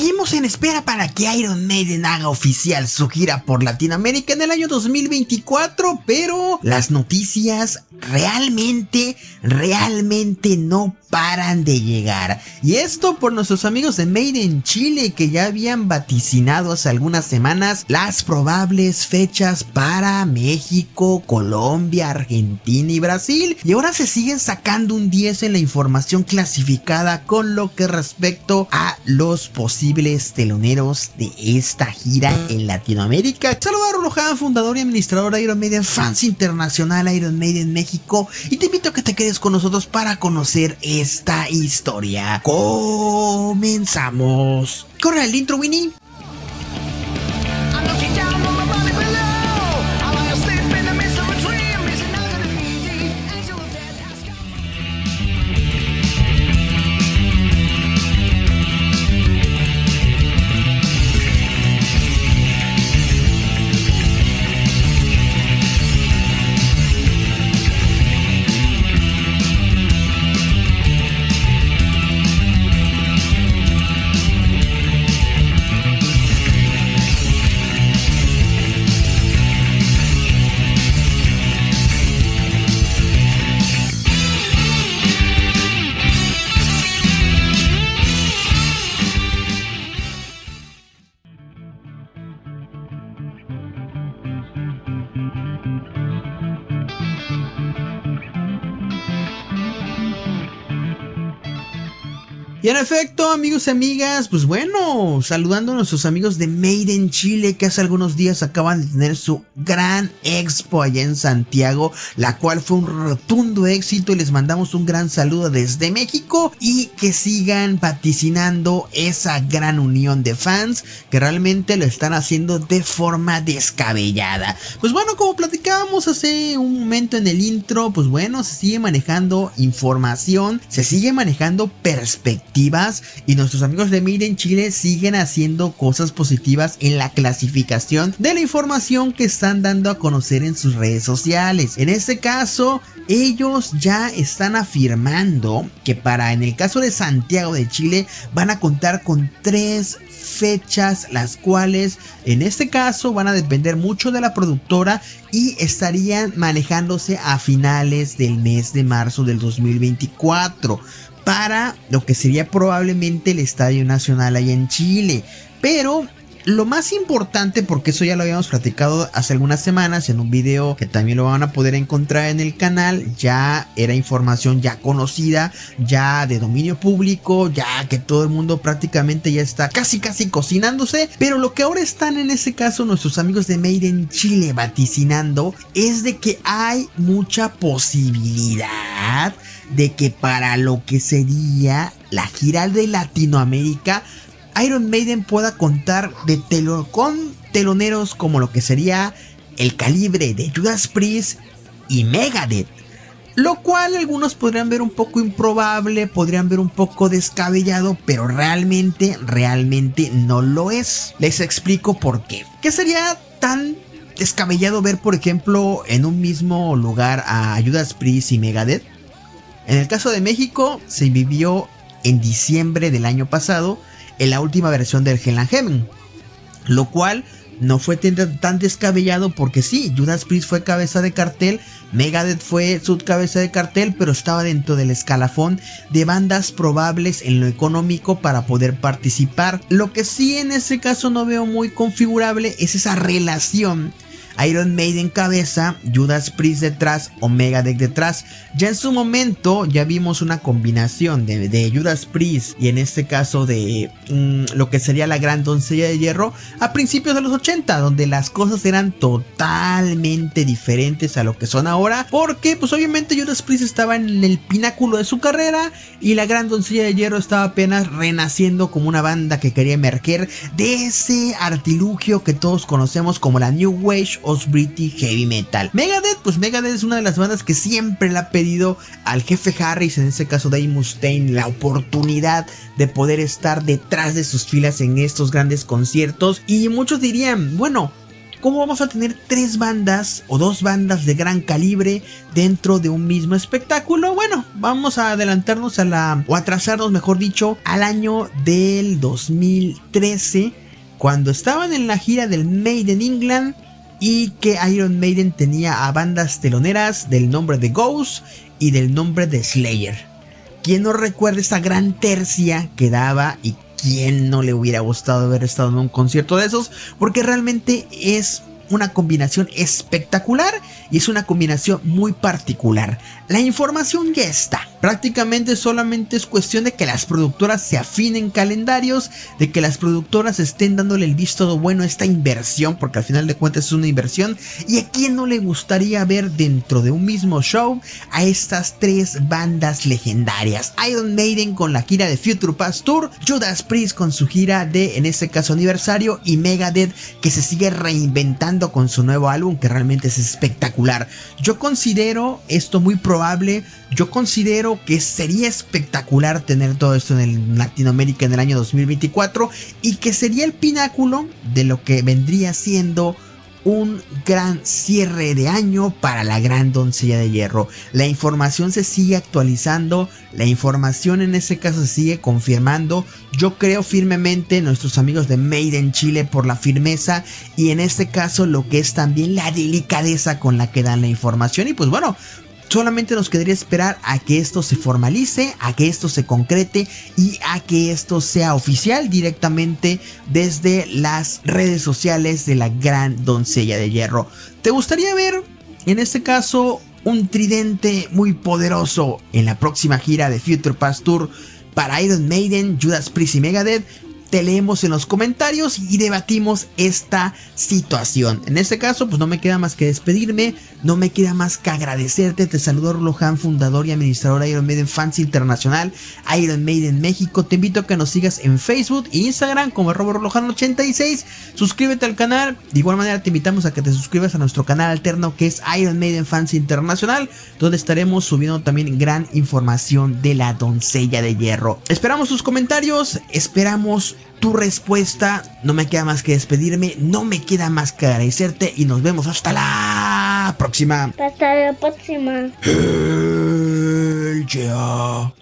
Seguimos en espera para que Iron Maiden haga oficial su gira por Latinoamérica en el año 2024, pero las noticias realmente no paran de llegar. Y esto por nuestros amigos de Made in Chile, que ya habían vaticinado hace algunas semanas las probables fechas para México, Colombia, Argentina y Brasil. Y ahora se siguen sacando un 10 en la información clasificada con lo que respecto a los posibles teloneros de esta gira en Latinoamérica. Saludos a Rohan, fundador y administrador de Iron Maiden Fans Internacional, Iron Maiden México, y te invito a que te quedes con nosotros para conocer esta historia. Comenzamos. Corre el intro, Winnie. Y en efecto, amigos y amigas, pues bueno, saludando a nuestros amigos de Made in Chile, que hace algunos días acaban de tener su gran expo allá en Santiago, la cual fue un rotundo éxito, y les mandamos un gran saludo desde México, y que sigan vaticinando esa gran unión de fans que realmente lo están haciendo de forma descabellada. Pues bueno, como platicábamos hace un momento en el intro, pues bueno, se sigue manejando información, se sigue manejando perspectivas, y nuestros amigos de Made in Chile siguen haciendo cosas positivas en la clasificación de la información que están dando a conocer en sus redes sociales. En este caso, ellos ya están afirmando que en el caso de Santiago de Chile, van a contar con 3 fechas, las cuales en este caso van a depender mucho de la productora y estarían manejándose a finales del mes de marzo del 2024 para lo que sería probablemente el Estadio Nacional allá en Chile. Pero lo más importante, porque eso ya lo habíamos platicado hace algunas semanas en un video que también lo van a poder encontrar en el canal, ya era información ya conocida, ya de dominio público, ya que todo el mundo prácticamente ya está casi cocinándose. Pero lo que ahora están en ese caso nuestros amigos de Made in Chile vaticinando es de que hay mucha posibilidad de que para lo que sería la gira de Latinoamérica, Iron Maiden pueda contar con teloneros como lo que sería el calibre de Judas Priest y Megadeth, lo cual algunos podrían ver un poco improbable, podrían ver un poco descabellado, pero realmente no lo es. Les explico por qué. ¿Qué sería tan descabellado ver, por ejemplo, en un mismo lugar a Judas Priest y Megadeth? En el caso de México, se vivió en diciembre del año pasado en la última versión del Hell and Heaven, lo cual no fue tan descabellado, porque sí, Judas Priest fue cabeza de cartel, Megadeth fue su cabeza de cartel, pero estaba dentro del escalafón de bandas probables en lo económico para poder participar. Lo que sí en ese caso no veo muy configurable es esa relación Iron Maiden cabeza, Judas Priest detrás o Megadeth detrás. Ya en su momento ya vimos una combinación de Judas Priest y en este caso de lo que sería la Gran Doncella de Hierro a principios de los 80, donde las cosas eran totalmente diferentes a lo que son ahora, porque pues obviamente Judas Priest estaba en el pináculo de su carrera y la Gran Doncella de Hierro estaba apenas renaciendo como una banda que quería emerger de ese artilugio que todos conocemos como la New Wave of British Heavy Metal. Megadeth es una de las bandas que siempre le ha pedido al jefe Harris, en este caso Dave Mustaine, la oportunidad de poder estar detrás de sus filas en estos grandes conciertos. Y muchos dirían, bueno, ¿cómo vamos a tener 3 bandas o 2 bandas de gran calibre dentro de un mismo espectáculo? Bueno, vamos a adelantarnos o atrasarnos, mejor dicho, al año del 2013, cuando estaban en la gira del Made in England y que Iron Maiden tenía a bandas teloneras del nombre de Ghost y del nombre de Slayer. ¿Quién no recuerda esa gran tercia que daba y quién no le hubiera gustado haber estado en un concierto de esos? Porque realmente es una combinación espectacular y es una combinación muy particular. La información ya está. Prácticamente solamente es cuestión de que las productoras se afinen calendarios, de que las productoras estén dándole el visto bueno a esta inversión, porque al final de cuentas es una inversión. ¿Y a quién no le gustaría ver dentro de un mismo show a estas 3 bandas legendarias? Iron Maiden con la gira de Future Past Tour, Judas Priest con su gira de, en este caso, aniversario, y Megadeth, que se sigue reinventando con su nuevo álbum, que realmente es espectacular. Yo considero esto muy probable. Yo considero que sería espectacular tener todo esto en Latinoamérica en el año 2024 y que sería el pináculo de lo que vendría siendo un gran cierre de año para la Gran Doncella de Hierro. La información se sigue actualizando, la información en ese caso se sigue confirmando. Yo creo firmemente en nuestros amigos de Made in Chile por la firmeza y en este caso lo que es también la delicadeza con la que dan la información. Y pues bueno, solamente nos quedaría esperar a que esto se formalice, a que esto se concrete y a que esto sea oficial directamente desde las redes sociales de la Gran Doncella de Hierro. ¿Te gustaría ver, en este caso, un tridente muy poderoso en la próxima gira de Future Past Tour para Iron Maiden, Judas Priest y Megadeth? Te leemos en los comentarios y debatimos esta situación. En este caso, pues no me queda más que despedirme, no me queda más que agradecerte. Te saludo, Rulo Han, fundador y administrador de Iron Maiden Fans Internacional, Iron Maiden México. Te invito a que nos sigas en Facebook e Instagram como @RuloHan86. Suscríbete al canal. De igual manera te invitamos a que te suscribas a nuestro canal alterno, que es Iron Maiden Fans Internacional, donde estaremos subiendo también gran información de la Doncella de Hierro. Esperamos tus comentarios, esperamos tu respuesta. No me queda más que despedirme, no me queda más que agradecerte y nos vemos hasta la próxima. Hasta la próxima. Yeah.